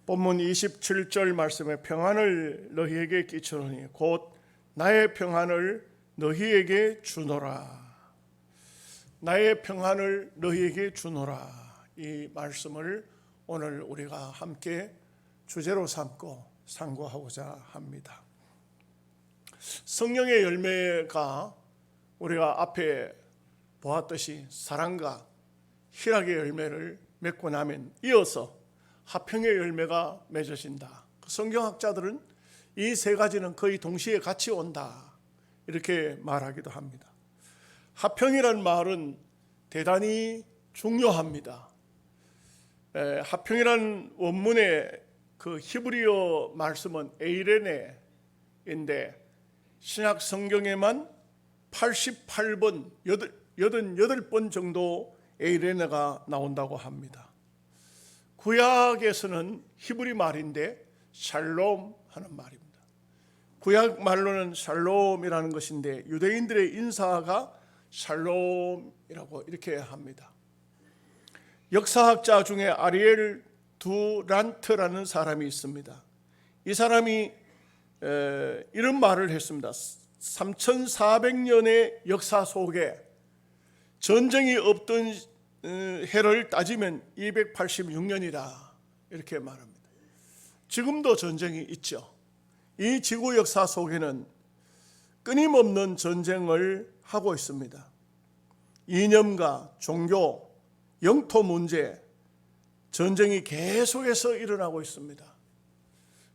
본문 27절 말씀에 평안을 너희에게 끼치노니 곧 나의 평안을 너희에게 주노라. 나의 평안을 너희에게 주노라. 이 말씀을 오늘 우리가 함께 주제로 삼고 상고하고자 합니다. 성령의 열매가 우리가 앞에 보았듯이 사랑과 희락의 열매를 맺고 나면 이어서 화평의 열매가 맺어진다. 성경학자들은 이 세 가지는 거의 동시에 같이 온다, 이렇게 말하기도 합니다. 화평이라는 말은 대단히 중요합니다. 화평이라는 원문의 그 히브리어 말씀은 에이레네인데 신약 성경에만 88번, 88번 정도 에이레네가 나온다고 합니다. 구약에서는 히브리 말인데 샬롬 하는 말입니다. 구약 말로는 샬롬이라는 것인데 유대인들의 인사가 샬롬이라고 이렇게 합니다. 역사학자 중에 아리엘 두란트라는 사람이 있습니다. 이 사람이 이런 말을 했습니다. 3400년의 역사 속에 전쟁이 없던 해를 따지면 286년이다, 이렇게 말합니다. 지금도 전쟁이 있죠. 이 지구 역사 속에는 끊임없는 전쟁을 하고 있습니다. 이념과 종교, 영토 문제, 전쟁이 계속해서 일어나고 있습니다.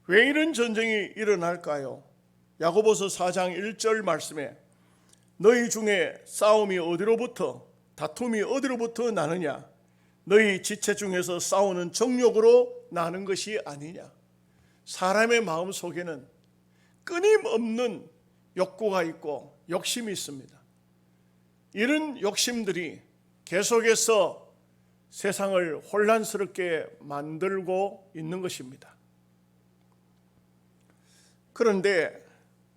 왜 이런 전쟁이 일어날까요? 야고보서 4장 1절 말씀에 너희 중에 싸움이 어디로부터, 다툼이 어디로부터 나느냐? 너희 지체 중에서 싸우는 정욕으로 나는 것이 아니냐? 사람의 마음 속에는 끊임없는 욕구가 있고 욕심이 있습니다. 이런 욕심들이 계속해서 세상을 혼란스럽게 만들고 있는 것입니다. 그런데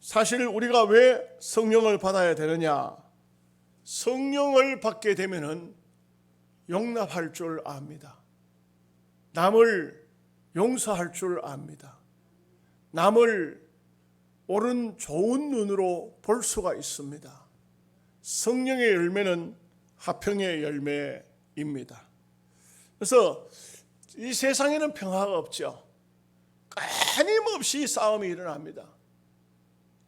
사실 우리가 왜 성령을 받아야 되느냐? 성령을 받게 되면은 용납할 줄 압니다. 남을 용서할 줄 압니다. 남을 옳은 좋은 눈으로 볼 수가 있습니다. 성령의 열매는 화평의 열매입니다. 그래서 이 세상에는 평화가 없죠. 끊임없이 싸움이 일어납니다.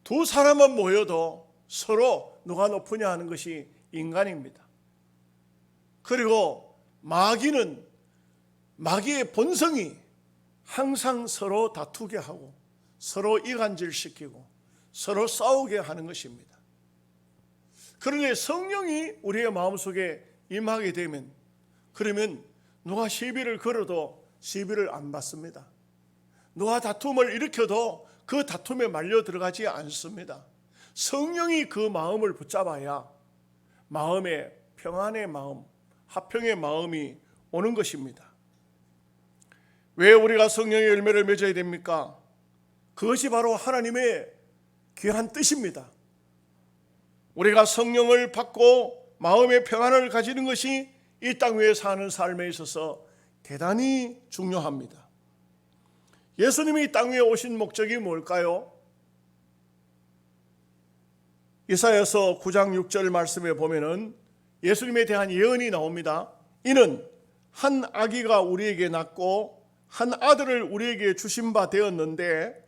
두 사람만 모여도 서로 누가 높으냐 하는 것이 인간입니다. 그리고 마귀의 본성이 항상 서로 다투게 하고 서로 이간질시키고 서로 싸우게 하는 것입니다. 그런데 성령이 우리의 마음속에 임하게 되면, 그러면 누가 시비를 걸어도 시비를 안 받습니다. 누가 다툼을 일으켜도 그 다툼에 말려 들어가지 않습니다. 성령이 그 마음을 붙잡아야 마음에 평안의 마음, 화평의 마음이 오는 것입니다. 왜 우리가 성령의 열매를 맺어야 됩니까? 그것이 바로 하나님의 귀한 뜻입니다. 우리가 성령을 받고 마음의 평안을 가지는 것이 이 땅 위에 사는 삶에 있어서 대단히 중요합니다. 예수님이 이 땅 위에 오신 목적이 뭘까요? 이사야서 9장 6절 말씀에 보면은 예수님에 대한 예언이 나옵니다. 이는 한 아기가 우리에게 낳고 한 아들을 우리에게 주신 바 되었는데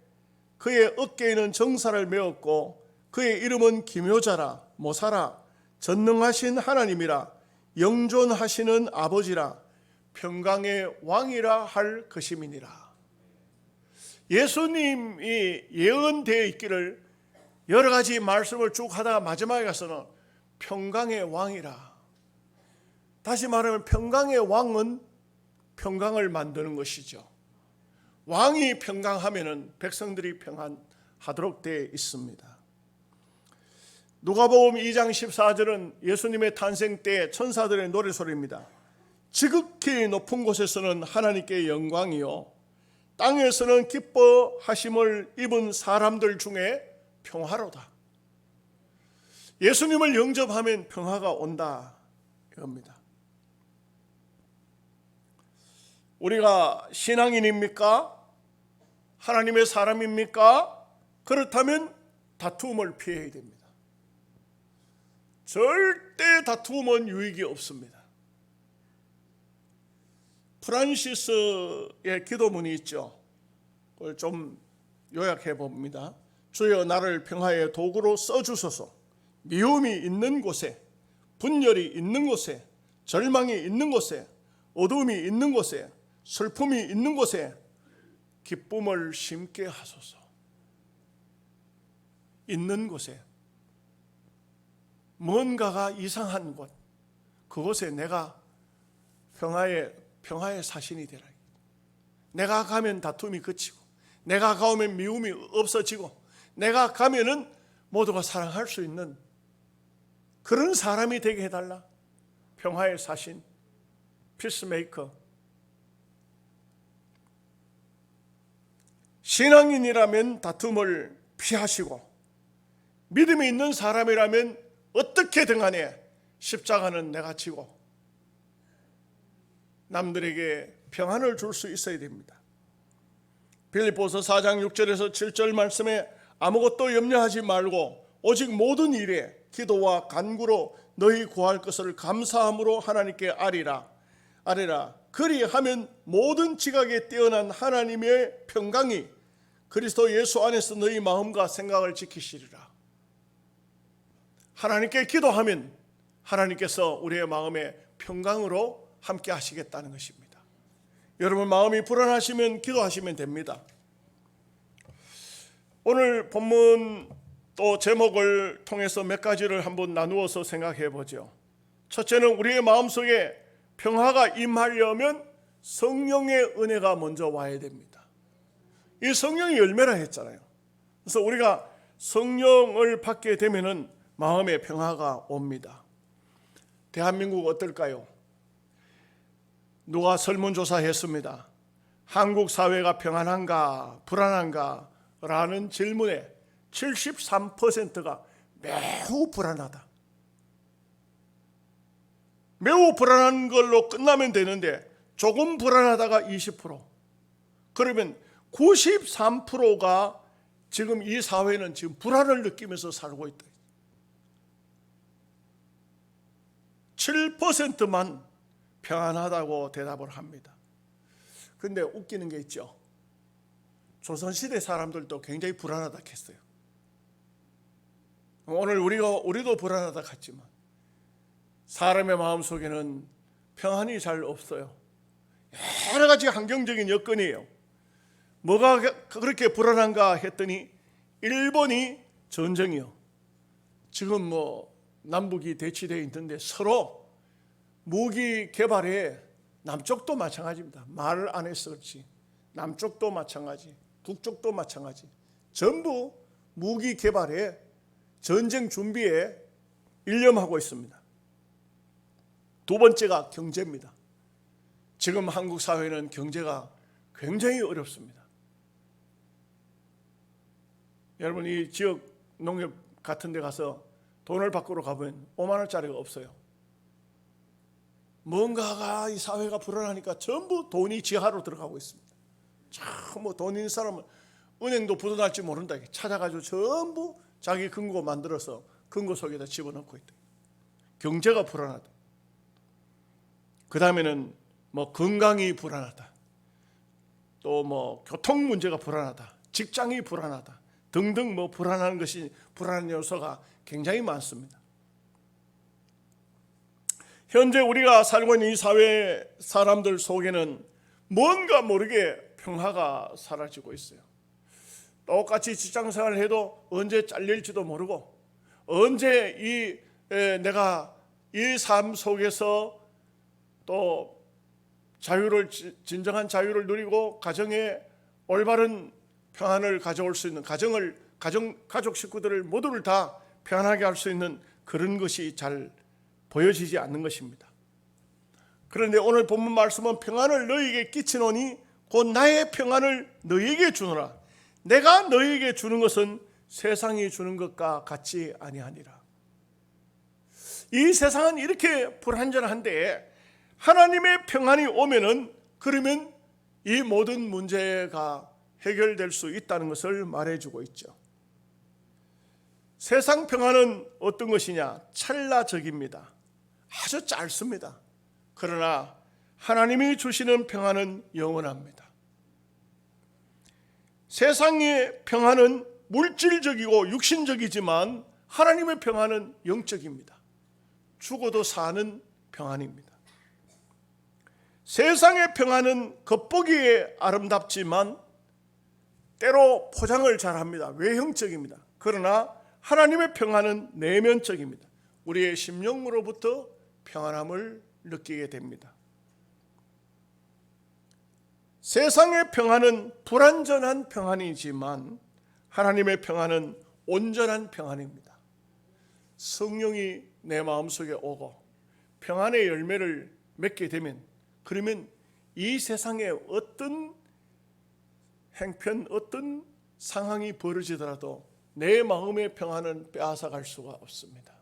그의 어깨에는 정사를 메었고 그의 이름은 기묘자라, 모사라, 전능하신 하나님이라, 영존하시는 아버지라, 평강의 왕이라 할 것임이니라. 예수님이 예언되어 있기를 여러 가지 말씀을 쭉 하다가 마지막에 가서는 평강의 왕이라. 다시 말하면 평강의 왕은 평강을 만드는 것이죠. 왕이 평강하면은 백성들이 평안하도록 되어 있습니다. 누가복음 2장 14절은 예수님의 탄생 때 천사들의 노래소리입니다. 지극히 높은 곳에서는 하나님께 영광이요 땅에서는 기뻐하심을 입은 사람들 중에 평화로다. 예수님을 영접하면 평화가 온다 이겁니다. 우리가 신앙인입니까? 하나님의 사람입니까? 그렇다면 다툼을 피해야 됩니다. 절대 다툼은 유익이 없습니다. 프란시스의 기도문이 있죠. 그걸 좀 요약해 봅니다. 주여 나를 평화의 도구로 써주소서. 미움이 있는 곳에, 분열이 있는 곳에, 절망이 있는 곳에, 어둠이 있는 곳에, 슬픔이 있는 곳에 기쁨을 심게 하소서. 있는 곳에, 뭔가가 이상한 곳, 그곳에 내가 평화의 사신이 되라. 내가 가면 다툼이 그치고, 내가 가면 미움이 없어지고, 내가 가면은 모두가 사랑할 수 있는 그런 사람이 되게 해달라. 평화의 사신, 피스메이커. 신앙인이라면 다툼을 피하시고, 믿음이 있는 사람이라면 어떻게든 간에 십자가는 내가 지고 남들에게 평안을 줄 수 있어야 됩니다. 빌립보서 4장 6절에서 7절 말씀에 아무것도 염려하지 말고 오직 모든 일에 기도와 간구로 너희 구할 것을 감사함으로 하나님께 아뢰라. 그리하면 모든 지각에 뛰어난 하나님의 평강이 그리스도 예수 안에서 너희 마음과 생각을 지키시리라. 하나님께 기도하면 하나님께서 우리의 마음에 평강으로 함께 하시겠다는 것입니다. 여러분 마음이 불안하시면 기도하시면 됩니다. 오늘 본문 또 제목을 통해서 몇 가지를 한번 나누어서 생각해 보죠. 첫째는 우리의 마음속에 평화가 임하려면 성령의 은혜가 먼저 와야 됩니다. 이 성령이 열매라 했잖아요. 그래서 우리가 성령을 받게 되면은 마음의 평화가 옵니다. 대한민국 어떨까요? 누가 설문조사했습니다. 한국 사회가 평안한가 불안한가 라는 질문에 73%가 매우 불안하다. 매우 불안한 걸로 끝나면 되는데 조금 불안하다가 20%. 그러면 93%가 지금 이 사회는 지금 불안을 느끼면서 살고 있다. 7%만 평안하다고 대답을 합니다. 근데 웃기는 게 있죠. 조선시대 사람들도 굉장히 불안하다 했어요. 오늘 우리도 불안하다 했지만 사람의 마음속에는 평안이 잘 없어요. 여러 가지 환경적인 여건이에요. 뭐가 그렇게 불안한가 했더니 일본이 전쟁이요. 지금 남북이 대치되어 있는데 서로 무기 개발에 남쪽도 마찬가지입니다. 말을 안 해서 그렇지. 남쪽도 마찬가지, 북쪽도 마찬가지. 전부 무기 개발에 전쟁 준비에 일념하고 있습니다. 두 번째가 경제입니다. 지금 한국 사회는 경제가 굉장히 어렵습니다. 여러분 이 지역 농협 같은 데 가서 돈을 밖으로 가보면 5만 원짜리가 없어요. 뭔가가 이 사회가 불안하니까 전부 돈이 지하로 들어가고 있습니다. 참 돈 있는 사람은 은행도 부도날지 모른다. 찾아가지고 전부 자기 금고 만들어서 금고 속에다 집어넣고 있다. 경제가 불안하다. 그 다음에는 건강이 불안하다. 또 교통 문제가 불안하다. 직장이 불안하다. 등등 불안한 요소가 굉장히 많습니다. 현재 우리가 살고 있는 이 사회 사람들 속에는 뭔가 모르게 평화가 사라지고 있어요. 똑같이 직장생활을 해도 언제 잘릴지도 모르고 언제 내가 이 삶 속에서 또 진정한 자유를 누리고 가정에 올바른 평안을 가져올 수 있는 가족 식구들을 모두를 다 평안하게 할 수 있는 그런 것이 잘 보여지지 않는 것입니다. 그런데 오늘 본문 말씀은 평안을 너희에게 끼치노니 곧 나의 평안을 너희에게 주노라. 내가 너희에게 주는 것은 세상이 주는 것과 같지 아니하니라. 이 세상은 이렇게 불완전한데 하나님의 평안이 오면은 그러면 이 모든 문제가 해결될 수 있다는 것을 말해주고 있죠. 세상 평안은 어떤 것이냐? 찰나적입니다. 아주 짧습니다. 그러나 하나님이 주시는 평안은 영원합니다. 세상의 평안은 물질적이고 육신적이지만 하나님의 평안은 영적입니다. 죽어도 사는 평안입니다. 세상의 평안은 겉보기에 아름답지만 때로 포장을 잘합니다. 외형적입니다. 그러나 하나님의 평안은 내면적입니다. 우리의 심령으로부터 평안함을 느끼게 됩니다. 세상의 평안은 불완전한 평안이지만 하나님의 평안은 온전한 평안입니다. 성령이 내 마음속에 오고 평안의 열매를 맺게 되면, 그러면 이 세상에 어떤 행편, 어떤 상황이 벌어지더라도 내 마음의 평안은 빼앗아갈 수가 없습니다.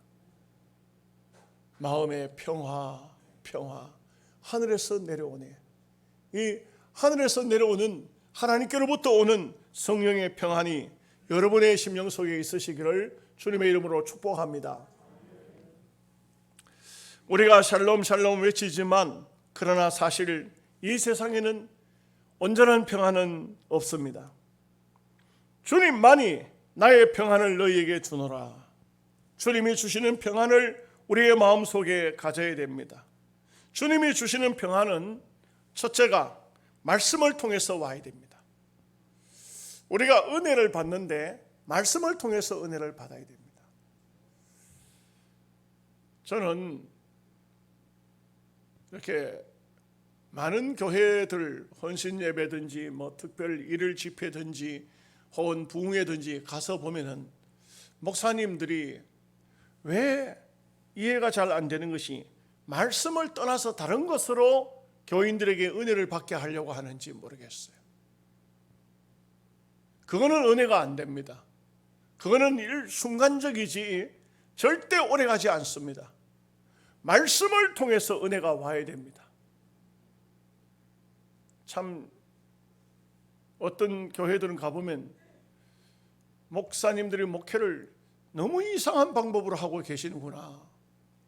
마음의 평화, 하늘에서 내려오네. 이 하늘에서 내려오는 하나님께로부터 오는 성령의 평안이 여러분의 심령 속에 있으시기를 주님의 이름으로 축복합니다. 우리가 샬롬 샬롬 외치지만 그러나 사실 이 세상에는 온전한 평안은 없습니다. 주님만이 나의 평안을 너희에게 주노라. 주님이 주시는 평안을 우리의 마음속에 가져야 됩니다. 주님이 주시는 평안은 첫째가 말씀을 통해서 와야 됩니다. 우리가 은혜를 받는데 말씀을 통해서 은혜를 받아야 됩니다. 저는 이렇게 많은 교회들 헌신 예배든지 특별 일일 집회든지 혹은 부흥회든지 가서 보면은 목사님들이 왜 이해가 잘 안 되는 것이 말씀을 떠나서 다른 것으로 교인들에게 은혜를 받게 하려고 하는지 모르겠어요. 그거는 은혜가 안 됩니다. 그거는 순간적이지 절대 오래가지 않습니다. 말씀을 통해서 은혜가 와야 됩니다. 참 어떤 교회들은 가보면 목사님들이 목회를 너무 이상한 방법으로 하고 계시는구나,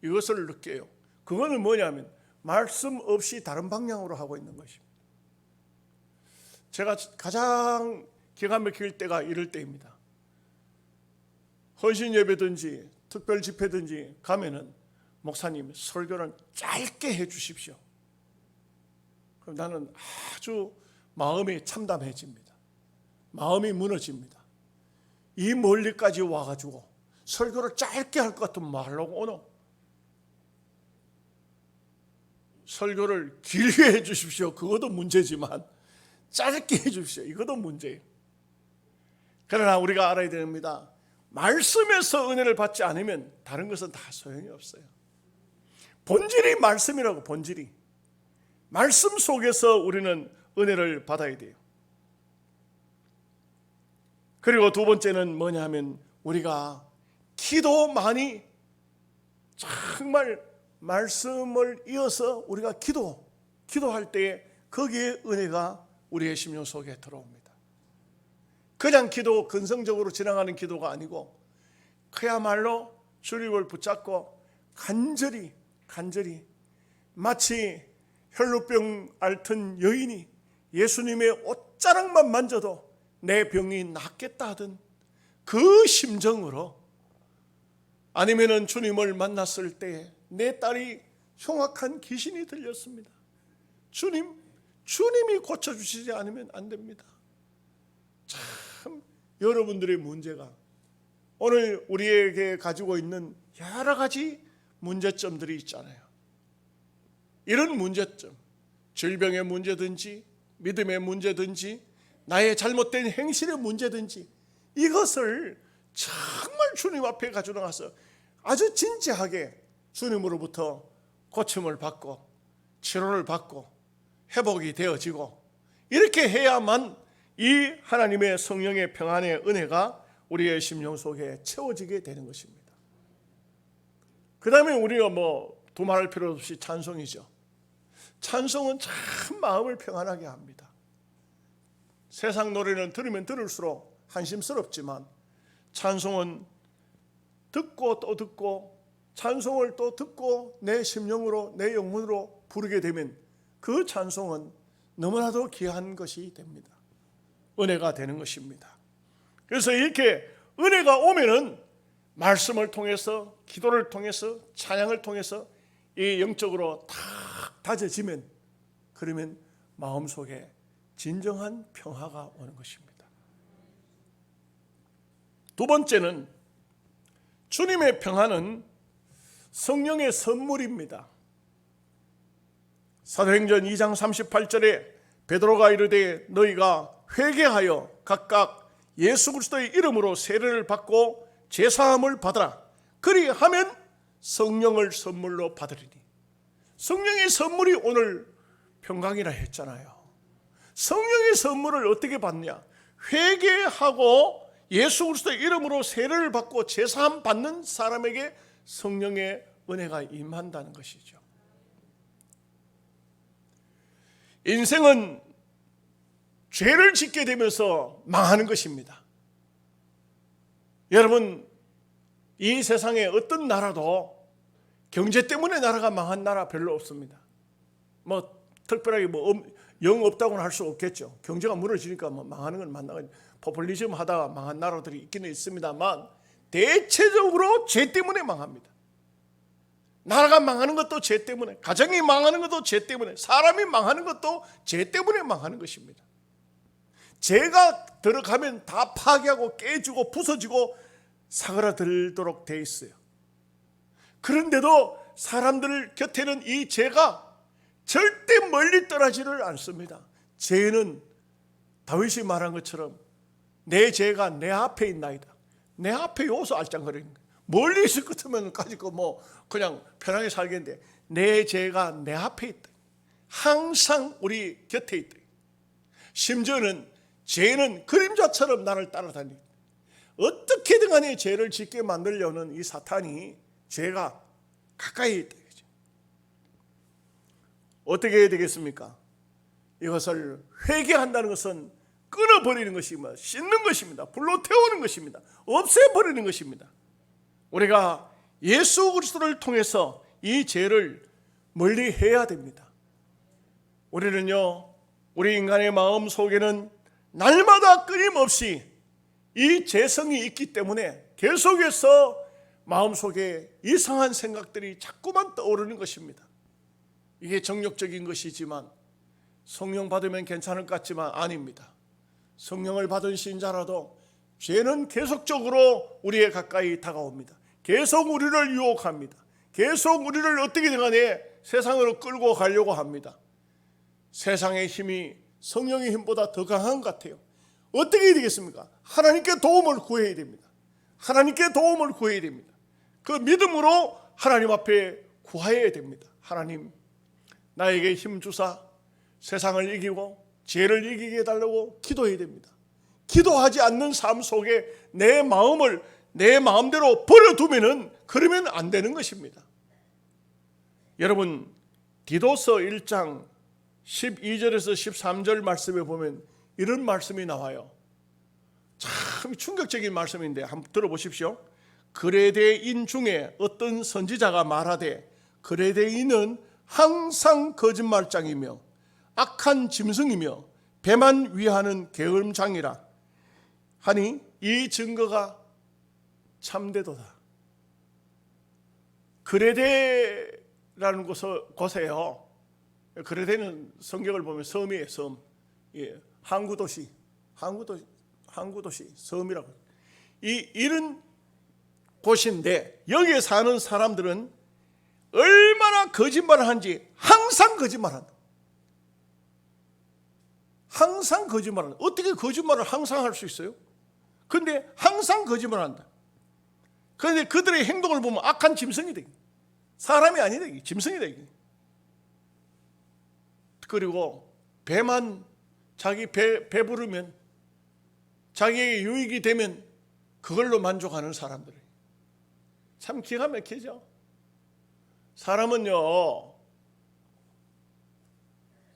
이것을 느껴요. 그거는 뭐냐면 말씀 없이 다른 방향으로 하고 있는 것입니다. 제가 가장 기가 막힐 때가 이럴 때입니다. 헌신 예배든지 특별 집회든지 가면은 목사님 설교는 짧게 해 주십시오. 그럼 나는 아주 마음이 참담해집니다. 마음이 무너집니다. 이 멀리까지 와가지고 설교를 짧게 할 것 같으면 말라고 오노. 설교를 길게 해 주십시오. 그것도 문제지만 짧게 해 주십시오. 이것도 문제예요. 그러나 우리가 알아야 됩니다. 말씀에서 은혜를 받지 않으면 다른 것은 다 소용이 없어요. 본질이 말씀이라고. 본질이 말씀 속에서 우리는 은혜를 받아야 돼요. 그리고 두 번째는 뭐냐 하면 우리가 기도만이, 정말 말씀을 이어서 우리가 기도할 때에 거기에 은혜가 우리의 심령 속에 들어옵니다. 그냥 기도, 근성적으로 지나가는 기도가 아니고 그야말로 주님을 붙잡고 간절히 마치 혈루병 앓던 여인이 예수님의 옷자락만 만져도 내 병이 낫겠다 하던 그 심정으로, 아니면은 주님을 만났을 때 내 딸이 흉악한 귀신이 들렸습니다. 주님이 고쳐주시지 않으면 안 됩니다. 참 여러분들의 문제가 오늘 우리에게 가지고 있는 여러 가지 문제점들이 있잖아요. 이런 문제점, 질병의 문제든지 믿음의 문제든지 나의 잘못된 행실의 문제든지, 이것을 정말 주님 앞에 가지고 나가서 아주 진지하게 주님으로부터 고침을 받고 치료를 받고 회복이 되어지고, 이렇게 해야만 이 하나님의 성령의 평안의 은혜가 우리의 심령 속에 채워지게 되는 것입니다. 그 다음에 우리가 두말할 필요 없이 찬송이죠. 찬송은 참 마음을 평안하게 합니다. 세상 노래는 들으면 들을수록 한심스럽지만 찬송은 듣고 또 듣고 찬송을 또 듣고 내 심령으로 내 영혼으로 부르게 되면 그 찬송은 너무나도 귀한 것이 됩니다. 은혜가 되는 것입니다. 그래서 이렇게 은혜가 오면은 말씀을 통해서 기도를 통해서 찬양을 통해서 이 영적으로 탁 다져지면 그러면 마음속에 진정한 평화가 오는 것입니다. 두 번째는 주님의 평화는 성령의 선물입니다. 사도행전 2장 38절에 베드로가 이르되 너희가 회개하여 각각 예수 그리스도의 이름으로 세례를 받고 제사함을 받으라. 그리하면 성령을 선물로 받으리니. 성령의 선물이 오늘 평강이라 했잖아요. 성령의 선물을 어떻게 받냐? 회개하고 예수 그리스도의 이름으로 세례를 받고 제사함 받는 사람에게 성령의 은혜가 임한다는 것이죠. 인생은 죄를 짓게 되면서 망하는 것입니다. 여러분, 이 세상에 어떤 나라도 경제 때문에 나라가 망한 나라 별로 없습니다. 특별하게 영 없다고는 할 수 없겠죠. 경제가 무너지니까 망하는 건 만나가 포퓰리즘 하다가 망한 나라들이 있기는 있습니다만 대체적으로 죄 때문에 망합니다. 나라가 망하는 것도 죄 때문에, 가정이 망하는 것도 죄 때문에, 사람이 망하는 것도 죄 때문에 망하는 것입니다. 죄가 들어가면 다 파괴하고 깨지고 부서지고 사그라들도록 돼 있어요. 그런데도 사람들 곁에는 이 죄가 절대 멀리 떠나지를 않습니다. 죄는 다윗이 말한 것처럼 내 죄가 내 앞에 있나이다. 내 앞에 요소 알짱거리는 거예요. 멀리 있을 것 같으면 가지고 그냥 편하게 살겠는데 내 죄가 내 앞에 있다. 항상 우리 곁에 있다. 심지어는 죄는 그림자처럼 나를 따라다닙니다. 어떻게든 간에 죄를 짓게 만들려는 이 사탄이 죄가 가까이 있다. 어떻게 해야 되겠습니까? 이것을 회개한다는 것은 끊어버리는 것입니다. 씻는 것입니다. 불로 태우는 것입니다. 없애버리는 것입니다. 우리가 예수 그리스도를 통해서 이 죄를 멀리 해야 됩니다. 우리는요, 우리 인간의 마음 속에는 날마다 끊임없이 이 죄성이 있기 때문에 계속해서 마음속에 이상한 생각들이 자꾸만 떠오르는 것입니다. 이게 정욕적인 것이지만 성령 받으면 괜찮을 것 같지만 아닙니다. 성령을 받은 신자라도 죄는 계속적으로 우리에 가까이 다가옵니다. 계속 우리를 유혹합니다. 계속 우리를 어떻게든 간에 세상으로 끌고 가려고 합니다. 세상의 힘이 성령의 힘보다 더 강한 것 같아요. 어떻게 해야 되겠습니까? 하나님께 도움을 구해야 됩니다. 하나님께 도움을 구해야 됩니다. 그 믿음으로 하나님 앞에 구해야 됩니다. 하나님, 나에게 힘 주사 세상을 이기고 죄를 이기게 해달라고 기도해야 됩니다. 기도하지 않는 삶 속에 내 마음을 내 마음대로 버려두면은 그러면 안 되는 것입니다. 여러분, 디도서 1장 12절에서 13절 말씀에 보면 이런 말씀이 나와요. 참 충격적인 말씀인데 한번 들어보십시오. 그레데인 중에 어떤 선지자가 말하되 그레데인은 항상 거짓말장이며 악한 짐승이며 배만 위하는 게으름장이라 하니 이 증거가 참되도다. 그레데라는 곳에요. 그레데는 성경을 보면 섬이에요. 섬. 예, 항구도시 섬이라고. 이런 곳인데 여기에 사는 사람들은 얼마나 거짓말을 하는지 항상 거짓말한다. 항상 거짓말한다. 어떻게 거짓말을 항상 할 수 있어요? 근데 항상 거짓말한다. 그런데 그들의 행동을 보면 악한 짐승이 되기. 사람이 아니다. 짐승이 되기. 그리고 배만 자기 배부르면 자기에게 유익이 되면 그걸로 만족하는 사람들. 참 기가 막히죠. 사람은요,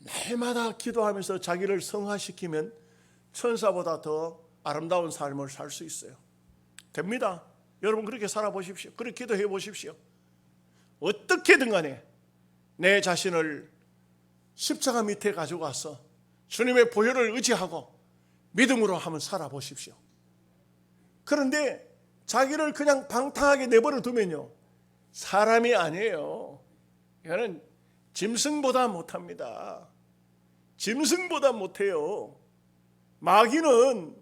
날마다 기도하면서 자기를 성화시키면 천사보다 더 아름다운 삶을 살 수 있어요. 됩니다. 여러분 그렇게 살아보십시오. 그렇게 기도해 보십시오. 어떻게든 간에 내 자신을 십자가 밑에 가져가서 주님의 보혈을 의지하고 믿음으로 한번 살아보십시오. 그런데 자기를 그냥 방탕하게 내버려 두면요, 사람이 아니에요. 이거는 짐승보다 못합니다. 짐승보다 못해요. 마귀는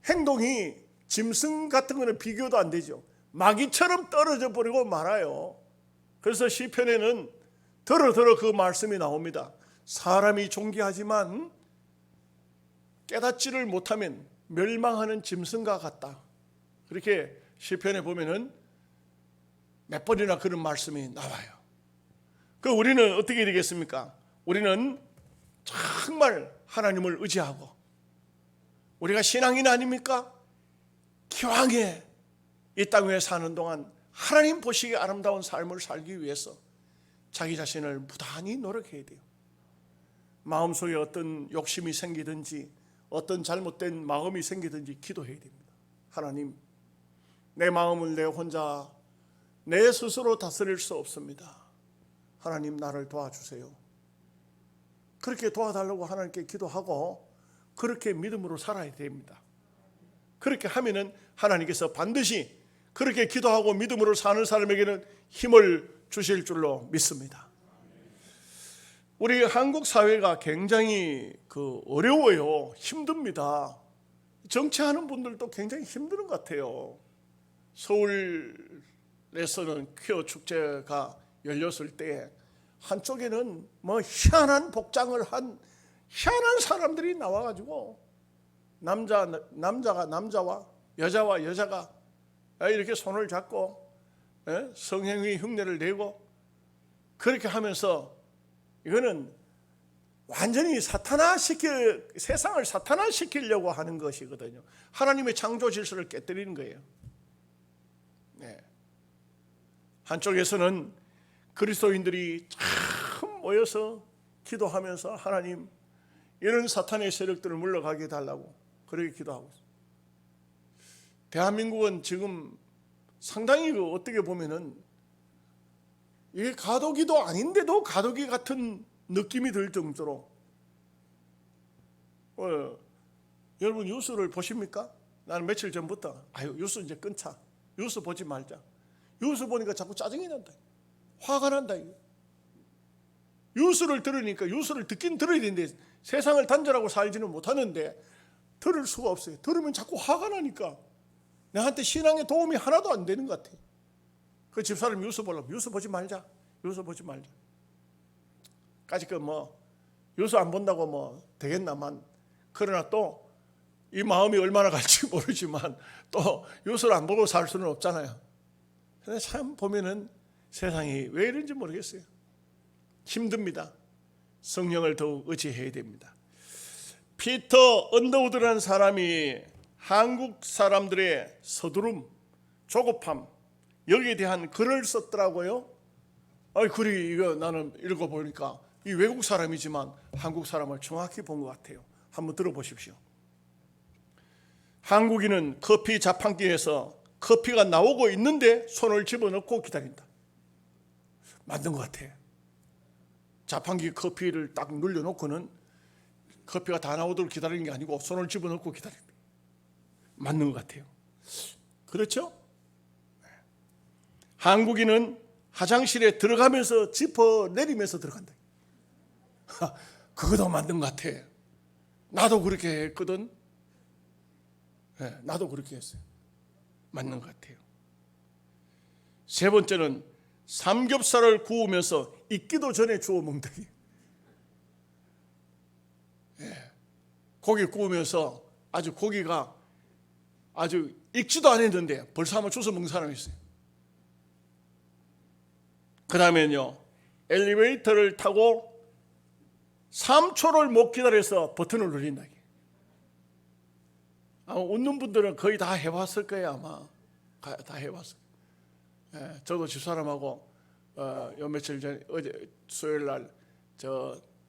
행동이 짐승 같은 거는 비교도 안 되죠. 마귀처럼 떨어져 버리고 말아요. 그래서 시편에는 더러 그 말씀이 나옵니다. 사람이 존귀하지만 깨닫지를 못하면 멸망하는 짐승과 같다. 그렇게 시편에 보면은 몇 번이나 그런 말씀이 나와요. 그 우리는 어떻게 되겠습니까? 우리는 정말 하나님을 의지하고, 우리가 신앙인 아닙니까? 기왕에 이 땅 위에 사는 동안 하나님 보시기에 아름다운 삶을 살기 위해서 자기 자신을 무단히 노력해야 돼요. 마음속에 어떤 욕심이 생기든지 어떤 잘못된 마음이 생기든지 기도해야 됩니다. 하나님, 내 마음을 내 혼자 내 스스로 다스릴 수 없습니다. 하나님, 나를 도와주세요. 그렇게 도와달라고 하나님께 기도하고 그렇게 믿음으로 살아야 됩니다. 그렇게 하면은 하나님께서 반드시 그렇게 기도하고 믿음으로 사는 사람에게는 힘을 주실 줄로 믿습니다. 우리 한국 사회가 굉장히 어려워요. 힘듭니다. 정치하는 분들도 굉장히 힘든 것 같아요. 서울에서는 퀴어 축제가 열렸을 때 한쪽에는 뭐 희한한 복장을 한 희한한 사람들이 나와가지고 남자가 남자와 여자가 이렇게 손을 잡고 성행위 흉내를 내고 그렇게 하면서, 이거는 완전히 세상을 사탄화시키려고 하는 것이거든요. 하나님의 창조 질서를 깨뜨리는 거예요. 네. 한쪽에서는 그리스도인들이 참 모여서 기도하면서 하나님, 이런 사탄의 세력들을 물러가게 해달라고 그렇게 기도하고 있어요. 대한민국은 지금 상당히 어떻게 보면은 이게 가도기도 아닌데도 가도기 같은 느낌이 들 정도로, 여러분 뉴스를 보십니까? 나는 며칠 전부터 뉴스 이제 끊자, 뉴스 보지 말자. 뉴스 보니까 자꾸 짜증이 난다, 화가 난다. 뉴스를 들으니까, 뉴스를 듣긴 들어야 되는데 세상을 단절하고 살지는 못하는데 들을 수가 없어요. 들으면 자꾸 화가 나니까 나한테 신앙에 도움이 하나도 안 되는 것 같아. 그 집사람 뉴스 보려고, 뉴스 보지 말자, 뉴스 보지 말자. 까짓 뉴스 안 본다고 되겠나만. 그러나 또 이 마음이 얼마나 갈지 모르지만 또 뉴스를 안 보고 살 수는 없잖아요. 근데 참 보면은 세상이 왜 이런지 모르겠어요. 힘듭니다. 성령을 더욱 의지해야 됩니다. 피터 언더우드라는 사람이 한국 사람들의 서두름, 조급함, 여기에 대한 글을 썼더라고요. 글이 이거 나는 읽어보니까 이 외국 사람이지만 한국 사람을 정확히 본 것 같아요. 한번 들어보십시오. 한국인은 커피 자판기에서 커피가 나오고 있는데 손을 집어넣고 기다린다. 맞는 것 같아요. 자판기 커피를 딱 눌러놓고는 커피가 다 나오도록 기다리는 게 아니고 손을 집어넣고 기다립니다. 맞는 것 같아요. 그렇죠? 한국인은 화장실에 들어가면서 지퍼 내리면서 들어간다. 그것도 맞는 것 같아. 나도 그렇게 했거든. 나도 그렇게 했어요. 맞는 것 같아요. 세 번째는 삼겹살을 구우면서 익기도 전에 주워 먹다. 고기 구우면서 고기가 아주 익지도 않았는데 벌써 한번 주워 먹는 사람이 있어요. 그 다음에는요, 엘리베이터를 타고 3초를 못 기다려서 버튼을 누린다. 웃는 분들은 거의 다 해봤을 거예요. 아마 다 해봤어요. 저도 집사람하고 요 며칠 전에 어제 수요일 날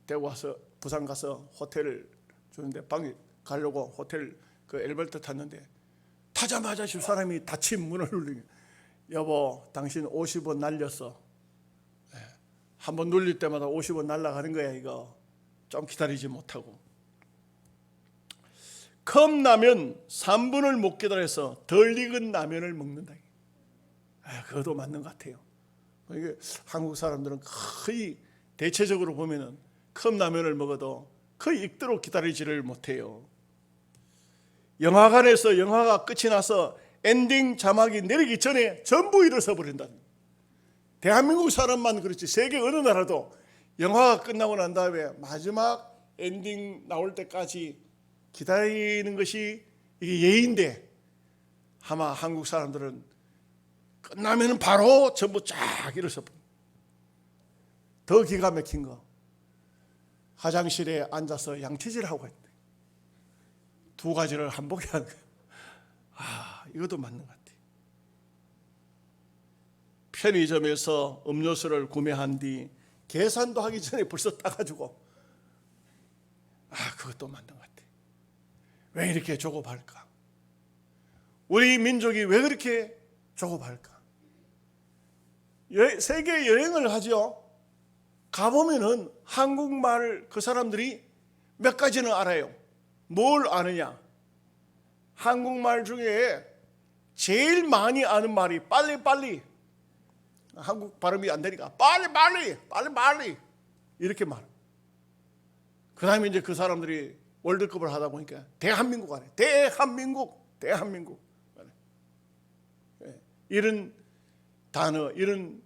대구 와서 부산 가서 호텔을 주는데 방에 가려고 호텔 그 엘리베이터 탔는데 타자마자 집사람이 닫힌 문을 눌리게, 여보 당신 50원 날렸어. 한번 눌릴 때마다 50원 날라가는 거야. 이거 좀 기다리지 못하고. 컵라면 3분을 못 기다려서 덜 익은 라면을 먹는다. 그것도 맞는 것 같아요. 이게 한국 사람들은 거의 대체적으로 보면은 컵라면을 먹어도 거의 익도록 기다리지를 못해요. 영화관에서 영화가 끝이 나서 엔딩 자막이 내리기 전에 전부 일어서 버린다. 대한민국 사람만 그렇지 세계 어느 나라도 영화가 끝나고 난 다음에 마지막 엔딩 나올 때까지 기다리는 것이 이게 예의인데, 아마 한국 사람들은 끝나면 바로 전부 쫙 일어서 버립니다. 더 기가 막힌 거, 화장실에 앉아서 양치질하고 있대. 두 가지를 한복에 하는 거예요. 이것도 맞는 것 같아요. 편의점에서 음료수를 구매한 뒤 계산도 하기 전에 벌써 따가지고, 그것도 맞는 것 같아요. 왜 이렇게 조급할까? 우리 민족이 왜 그렇게 조급할까? 세계 여행을 하죠. 가보면은 한국말 그 사람들이 몇 가지는 알아요. 뭘 아느냐? 한국말 중에 제일 많이 아는 말이 빨리빨리. 한국 발음이 안 되니까 빨리빨리 이렇게 말해. 그 다음에 이제 그 사람들이 월드컵을 하다 보니까 대한민국 안에 대한민국 이런 단어, 이런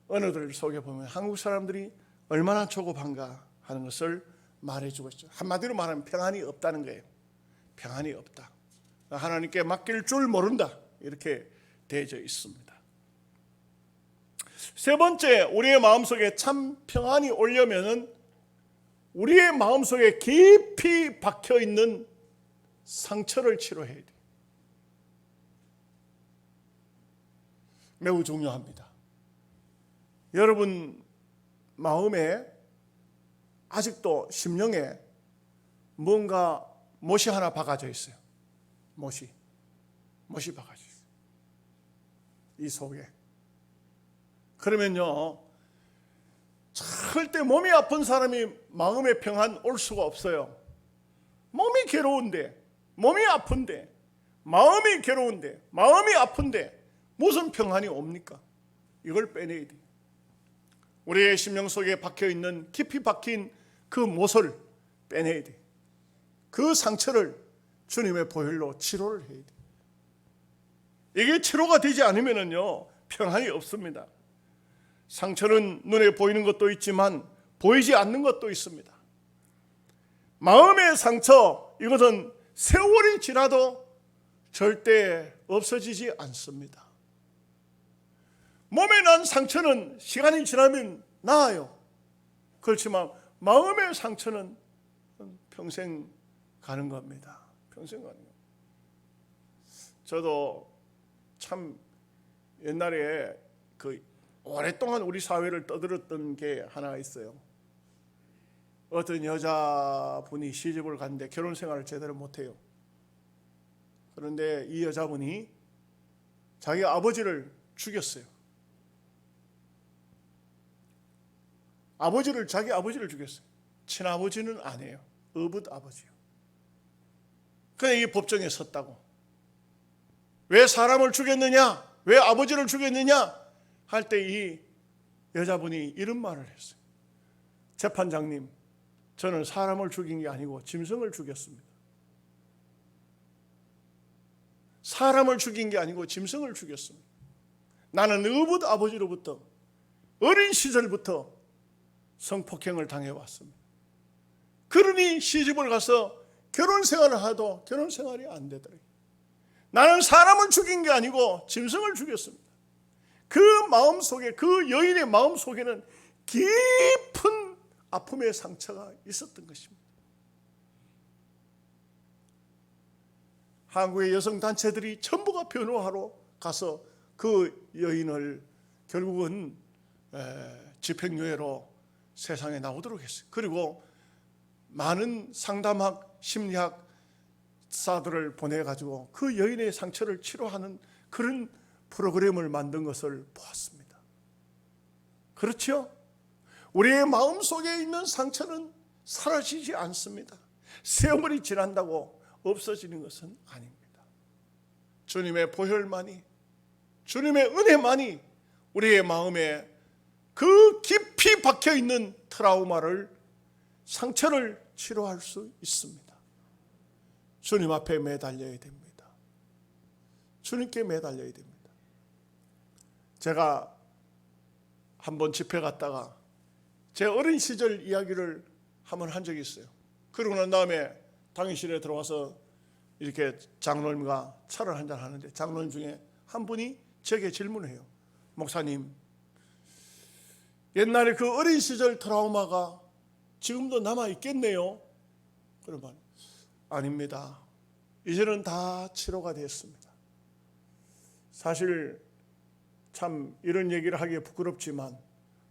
언어들 속에 보면 한국 사람들이 얼마나 조급한가 하는 것을 말해주고 있죠. 한마디로 말하면 평안이 없다는 거예요. 평안이 없다. 하나님께 맡길 줄 모른다. 이렇게 되어져 있습니다. 세 번째, 우리의 마음속에 참 평안이 오려면은 우리의 마음속에 깊이 박혀있는 상처를 치료해야 돼요. 매우 중요합니다. 여러분 마음에 아직도 심령에 뭔가 못이 하나 박아져 있어요. 못이 박아져 있어요. 이 속에. 그러면요, 절대 몸이 아픈 사람이 마음의 평안 올 수가 없어요. 몸이 괴로운데, 몸이 아픈데, 마음이 괴로운데, 마음이 아픈데 무슨 평안이 옵니까? 이걸 빼내야 돼요. 우리의 심령 속에 박혀있는 깊이 박힌 그 못을 빼내야 돼요. 그 상처를 주님의 보혈로 치료를 해야 돼요. 이게 치료가 되지 않으면요 평안이 없습니다. 상처는 눈에 보이는 것도 있지만 보이지 않는 것도 있습니다. 마음의 상처, 이것은 세월이 지나도 절대 없어지지 않습니다. 몸에 난 상처는 시간이 지나면 나아요. 그렇지만 마음의 상처는 평생 가는 겁니다. 평생 가는 겁니다. 저도 참 옛날에 오랫동안 우리 사회를 떠들었던 게 하나 있어요. 어떤 여자분이 시집을 갔는데 결혼 생활을 제대로 못해요. 그런데 이 여자분이 자기 아버지를 죽였어요. 자기 아버지를 죽였어요. 친아버지는 아니에요. 어붓 아버지요. 그런데 이 법정에 섰다고. 왜 사람을 죽였느냐? 왜 아버지를 죽였느냐? 할 때 이 여자분이 이런 말을 했어요. 재판장님, 저는 사람을 죽인 게 아니고 짐승을 죽였습니다. 사람을 죽인 게 아니고 짐승을 죽였습니다. 나는 어붓 아버지로부터 어린 시절부터 성폭행을 당해왔습니다. 그러니 시집을 가서 결혼 생활을 하도 결혼 생활이 안 되더래요. 나는 사람을 죽인 게 아니고 짐승을 죽였습니다. 그 마음속에, 그 여인의 마음속에는 깊은 아픔의 상처가 있었던 것입니다. 한국의 여성단체들이 전부가 변호하러 가서 그 여인을 결국은 집행유예로 세상에 나오도록 했어요. 그리고 많은 상담학, 심리학사들을 보내가지고 그 여인의 상처를 치료하는 그런 프로그램을 만든 것을 보았습니다. 그렇죠? 우리의 마음속에 있는 상처는 사라지지 않습니다. 세월이 지난다고 없어지는 것은 아닙니다. 주님의 보혈만이, 주님의 은혜만이 우리의 마음에 그 깊이 박혀있는 트라우마를, 상처를 치료할 수 있습니다. 주님 앞에 매달려야 됩니다. 주님께 매달려야 됩니다. 제가 한번 집회 갔다가 제 어린 시절 이야기를 한번 한 적이 있어요. 그러고 난 다음에 당일실에 들어와서 이렇게 장로님과 차를 한잔 하는데 장로님 중에 한 분이 제게 질문을 해요. 목사님, 옛날에 그 어린 시절 트라우마가 지금도 남아 있겠네요. 그러면 아닙니다. 이제는 다 치료가 됐습니다. 사실 참 이런 얘기를 하기에 부끄럽지만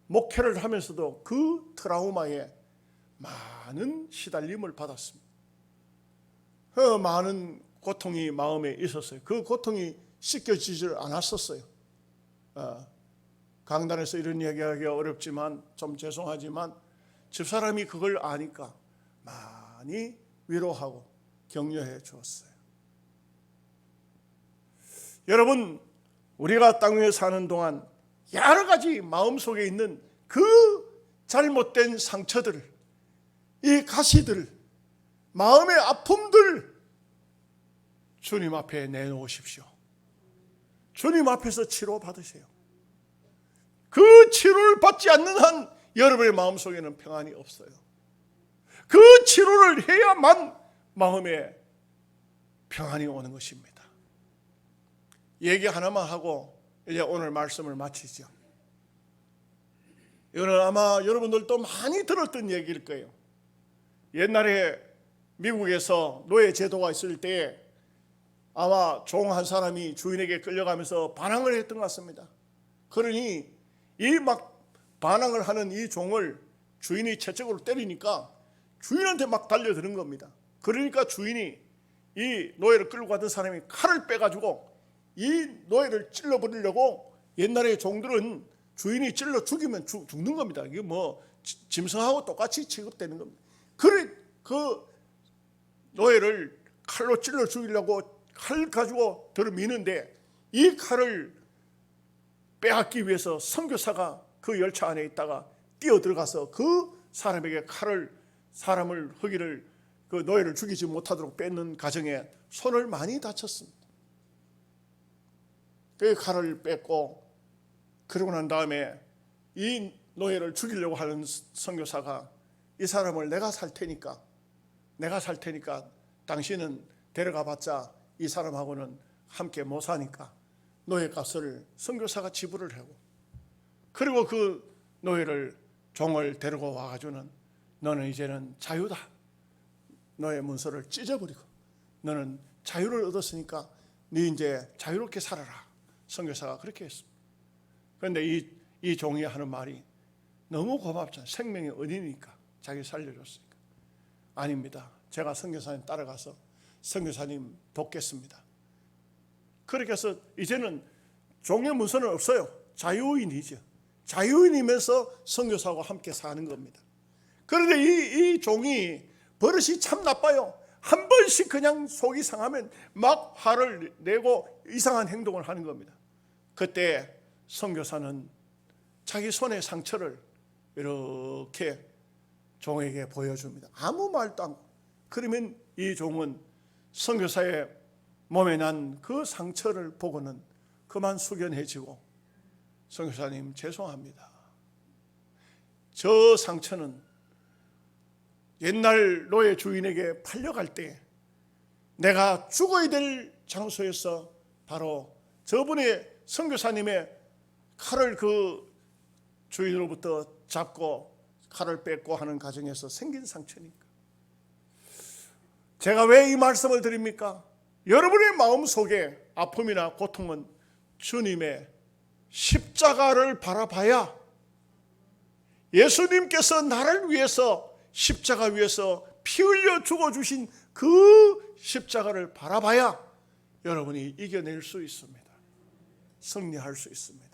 목회를 하면서도 그 트라우마에 많은 시달림을 받았습니다. 많은 고통이 마음에 있었어요. 그 고통이 씻겨지질 않았었어요. 강단에서 이런 이야기하기가 어렵지만 좀 죄송하지만 집사람이 그걸 아니까 많이 위로하고 격려해 주었어요. 여러분, 우리가 땅 위에 사는 동안 여러 가지 마음속에 있는 그 잘못된 상처들, 이 가시들, 마음의 아픔들 주님 앞에 내놓으십시오. 주님 앞에서 치료받으세요. 그 치료를 받지 않는 한 여러분의 마음속에는 평안이 없어요. 그 치료를 해야만 마음에 평안이 오는 것입니다. 얘기 하나만 하고 이제 오늘 말씀을 마치죠. 이거는 아마 여러분들도 많이 들었던 얘기일 거예요. 옛날에 미국에서 노예 제도가 있을 때 아마 종 한 사람이 주인에게 끌려가면서 반항을 했던 것 같습니다. 그러니 이 막 반항을 하는 이 종을 주인이 채찍으로 때리니까 주인한테 막 달려드는 겁니다. 그러니까 주인이 이 노예를 끌고 가던 사람이 칼을 빼가지고 이 노예를 찔러버리려고, 옛날에 종들은 주인이 찔러 죽이면 죽는 겁니다. 이게 뭐 짐승하고 똑같이 취급되는 겁니다. 그래 그 노예를 칼로 찔러 죽이려고 칼 가지고 들어미는데 이 칼을 빼앗기 위해서 선교사가 그 열차 안에 있다가 뛰어들어가서 그 사람에게 사람을 허기를, 그 노예를 죽이지 못하도록 뺏는 과정에 손을 많이 다쳤습니다. 그 칼을 뺏고 그러고 난 다음에 이 노예를 죽이려고 하는 선교사가 이 사람을 내가 살 테니까 당신은 데려가봤자 이 사람하고는 함께 못 사니까 노예 값을 선교사가 지불을 하고, 그리고 그 노예를, 종을 데리고 와가지고는 너는 이제는 자유다. 너의 문서를 찢어버리고 너는 자유를 얻었으니까 네 이제 자유롭게 살아라. 선교사가 그렇게 했습니다. 그런데 이 종이 하는 말이 너무 고맙잖아요. 생명의 은인이니까, 자기 살려줬으니까. 아닙니다. 제가 선교사님 따라가서 선교사님 돕겠습니다. 그렇게 해서 이제는 종의 문서는 없어요. 자유인이죠. 자유인이면서 선교사하고 함께 사는 겁니다. 그런데 이 종이 버릇이 참 나빠요. 한 번씩 그냥 속이 상하면 막 화를 내고 이상한 행동을 하는 겁니다. 그때 선교사는 자기 손의 상처를 이렇게 종에게 보여줍니다. 아무 말도 안 하고. 그러면 이 종은 선교사의 몸에 난 그 상처를 보고는 그만 숙연해지고, 선교사님 죄송합니다. 저 상처는 옛날 노예 주인에게 팔려갈 때 내가 죽어야 될 장소에서 바로 저분의 선교사님의 칼을 그 주인으로부터 잡고 칼을 뺏고 하는 과정에서 생긴 상처니까. 제가 왜 이 말씀을 드립니까? 여러분의 마음속에 아픔이나 고통은 주님의 십자가를 바라봐야, 예수님께서 나를 위해서 십자가 위에서 피 흘려 죽어주신 그 십자가를 바라봐야 여러분이 이겨낼 수 있습니다. 승리할 수 있습니다.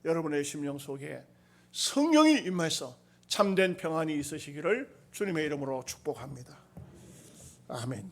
여러분의 심령 속에 성령이 임해서 참된 평안이 있으시기를 주님의 이름으로 축복합니다. 아멘.